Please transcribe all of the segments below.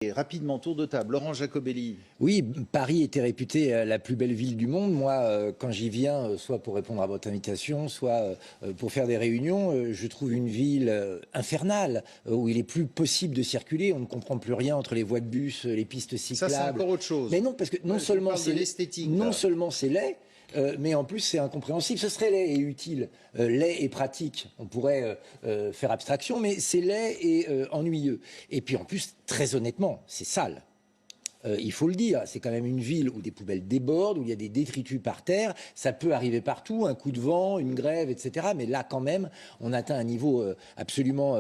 Et rapidement, tour de table, Laurent Jacobelli. Oui, Paris était réputée la plus belle ville du monde. Moi, quand j'y viens, soit pour répondre à votre invitation, soit pour faire des réunions, je trouve une ville infernale, où il est plus possible de circuler. On ne comprend plus rien entre les voies de bus, les pistes cyclables. Ça, c'est encore autre chose. Mais non, parce que non seulement c'est l'esthétique, laid, mais en plus c'est incompréhensible. Ce serait laid et utile, laid et pratique. On pourrait faire abstraction, mais c'est laid et ennuyeux. Et puis en plus, très honnêtement, c'est sale. Il faut le dire, c'est quand même une ville où des poubelles débordent, où il y a des détritus par terre. Ça peut arriver partout, un coup de vent, une grève, etc. Mais là, quand même, on atteint un niveau absolument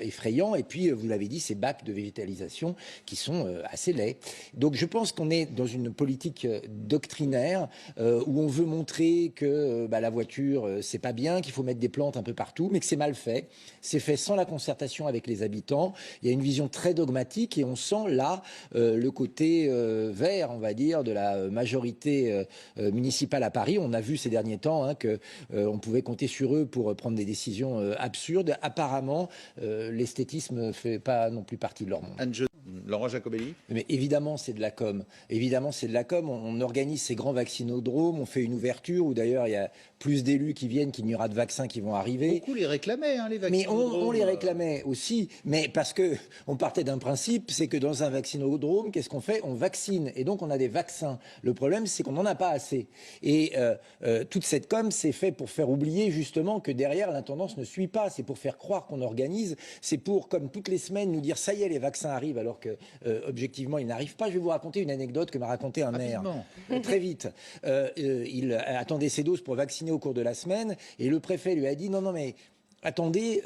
effrayant. Et puis, vous l'avez dit, ces bacs de végétalisation qui sont assez laids. Donc, je pense qu'on est dans une politique doctrinaire où on veut montrer que la voiture, c'est pas bien, qu'il faut mettre des plantes un peu partout, mais que c'est mal fait. C'est fait sans la concertation avec les habitants. Il y a une vision très dogmatique et on sent là le côté vert, on va dire, de la majorité municipale à Paris. On a vu ces derniers temps qu'on pouvait compter sur eux pour prendre des décisions absurdes. Apparemment, l'esthétisme ne fait pas non plus partie de leur monde. Laurent Jacobelli. Mais évidemment, c'est de la com. Évidemment, c'est de la com. On organise ces grands vaccinodromes, on fait une ouverture où d'ailleurs il y a plus d'élus qui viennent qu'il n'y aura de vaccins qui vont arriver. Beaucoup les réclamaient, les vaccinodromes. Mais on les réclamait aussi, mais parce que on partait d'un principe, c'est que dans un vaccinodrome, qu'est-ce qu'on fait? On vaccine, et donc on a des vaccins. Le problème, c'est qu'on n'en a pas assez. Et toute cette com, c'est fait pour faire oublier justement que derrière, l'intendance ne suit pas. C'est pour faire croire qu'on organise. C'est pour, comme toutes les semaines, nous dire ça y est, les vaccins arrivent, alors que objectivement, ils n'arrivent pas. Je vais vous raconter une anecdote que m'a raconté un maire. Très vite. Il attendait ses doses pour vacciner au cours de la semaine, et le préfet lui a dit non, mais attendez,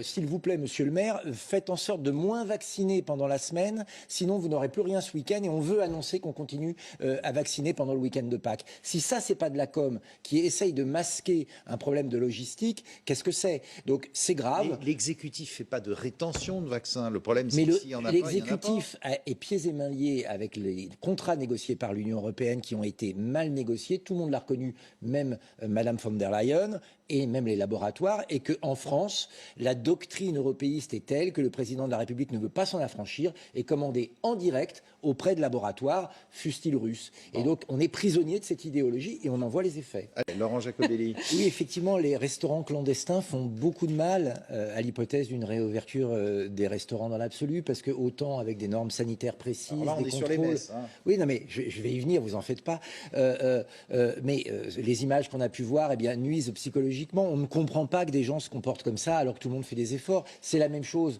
s'il vous plaît, monsieur le maire, faites en sorte de moins vacciner pendant la semaine, sinon vous n'aurez plus rien ce week-end et on veut annoncer qu'on continue à vacciner pendant le week-end de Pâques. Si ça, c'est pas de la com qui essaye de masquer un problème de logistique, qu'est-ce que c'est? Donc c'est grave. L'exécutif fait pas de rétention de vaccins. Le problème, c'est que s'il y en a pas, l'exécutif est pieds et mains liés avec les contrats négociés par l'Union européenne qui ont été mal négociés. Tout le monde l'a reconnu, même Madame von der Leyen et même les laboratoires, et qu'en France, la doctrine européiste est telle que le président de la République ne veut pas s'en affranchir et commander en direct auprès de laboratoires, fussent-ils russes. Et donc, on est prisonnier de cette idéologie et on en voit les effets. Allez, Laurent Jacobelli. Oui, effectivement, les restaurants clandestins font beaucoup de mal à l'hypothèse d'une réouverture des restaurants dans l'absolu, parce que autant avec des normes sanitaires précises, alors là, on des est contrôles... sur les messes. Oui, non, mais je vais y venir, vous en faites pas. Mais les images qu'on a pu voir, eh bien, nuisent psychologiquement. On ne comprend pas que des gens se comportent comme ça alors que tout le monde fait des efforts. C'est la même chose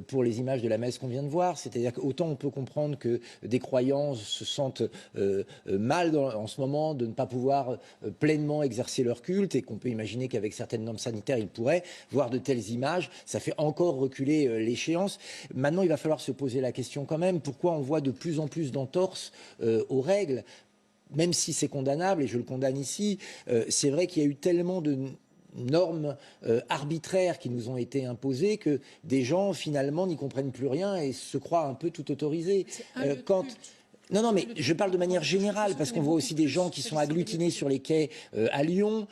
pour les images de la messe qu'on vient de voir. C'est-à-dire qu'autant on peut comprendre que des croyants se sentent mal en ce moment de ne pas pouvoir pleinement exercer leur culte, et qu'on peut imaginer qu'avec certaines normes sanitaires, ils pourraient voir de telles images. Ça fait encore reculer l'échéance. Maintenant, il va falloir se poser la question quand même, pourquoi on voit de plus en plus d'entorses aux règles, même si c'est condamnable, et je le condamne ici. C'est vrai qu'il y a eu tellement de normes arbitraires qui nous ont été imposées que des gens finalement n'y comprennent plus rien et se croient un peu tout autorisés. Non, mais je parle de manière générale, parce qu'on voit aussi des gens qui sont agglutinés sur les quais à Lyon.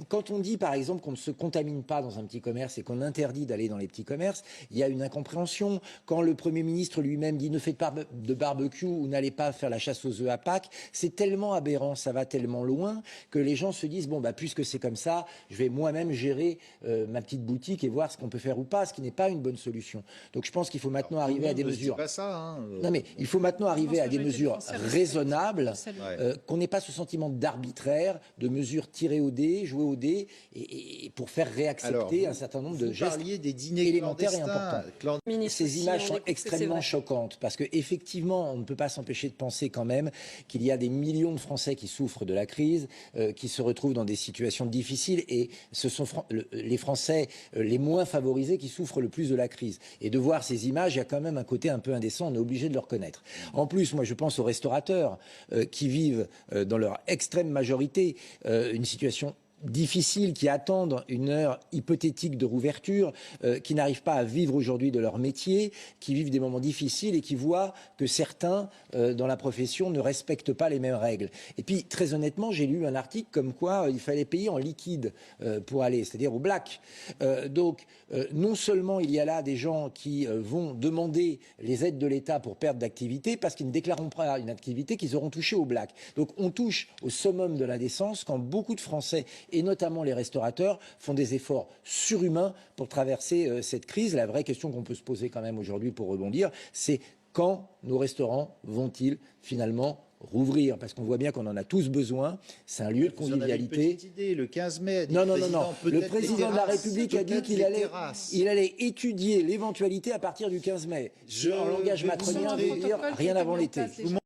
Quand on dit, par exemple, qu'on ne se contamine pas dans un petit commerce et qu'on interdit d'aller dans les petits commerces, il y a une incompréhension. Quand le Premier ministre lui-même dit « ne faites pas de barbecue » ou « n'allez pas faire la chasse aux œufs à Pâques », c'est tellement aberrant, ça va tellement loin que les gens se disent « bon, puisque c'est comme ça, je vais moi-même gérer ma petite boutique et voir ce qu'on peut faire ou pas », ce qui n'est pas une bonne solution. Donc je pense qu'il faut maintenant arriver à des mesures... Pas ça, Non, mais il faut maintenant arriver à des mesures raisonnables, qu'on n'ait pas ce sentiment d'arbitraire, de mesures tirées au dé, jouées au dé, et pour faire réaccepter un certain nombre de gestes élémentaires et importants. Ces images sont extrêmement choquantes, parce qu'effectivement, on ne peut pas s'empêcher de penser quand même qu'il y a des millions de Français qui souffrent de la crise, qui se retrouvent dans des situations difficiles, et ce sont les Français les moins favorisés qui souffrent le plus de la crise. Et de voir ces images, il y a quand même un côté un peu indécent, on est obligé de le reconnaître. En plus, moi je pense aux restaurateurs qui vivent dans leur extrême majorité une situation difficiles, qui attendent une heure hypothétique de rouverture, qui n'arrivent pas à vivre aujourd'hui de leur métier, qui vivent des moments difficiles et qui voient que certains dans la profession ne respectent pas les mêmes règles. Et puis, très honnêtement, j'ai lu un article comme quoi il fallait payer en liquide pour aller, c'est-à-dire au black. Donc, non seulement il y a là des gens qui vont demander les aides de l'État pour perte d'activité parce qu'ils ne déclareront pas une activité qu'ils auront touchée au black. Donc, on touche au summum de l'indécence quand beaucoup de Français, et notamment les restaurateurs, font des efforts surhumains pour traverser cette crise. La vraie question qu'on peut se poser quand même aujourd'hui pour rebondir, c'est quand nos restaurants vont-ils finalement rouvrir, parce qu'on voit bien qu'on en a tous besoin. C'est un lieu de convivialité. Vous en avez une petite idée, le 15 mai. Non. Le président de la République a dit qu'il allait étudier l'éventualité à partir du 15 mai. En langage macronien, veut dire rien avant l'été.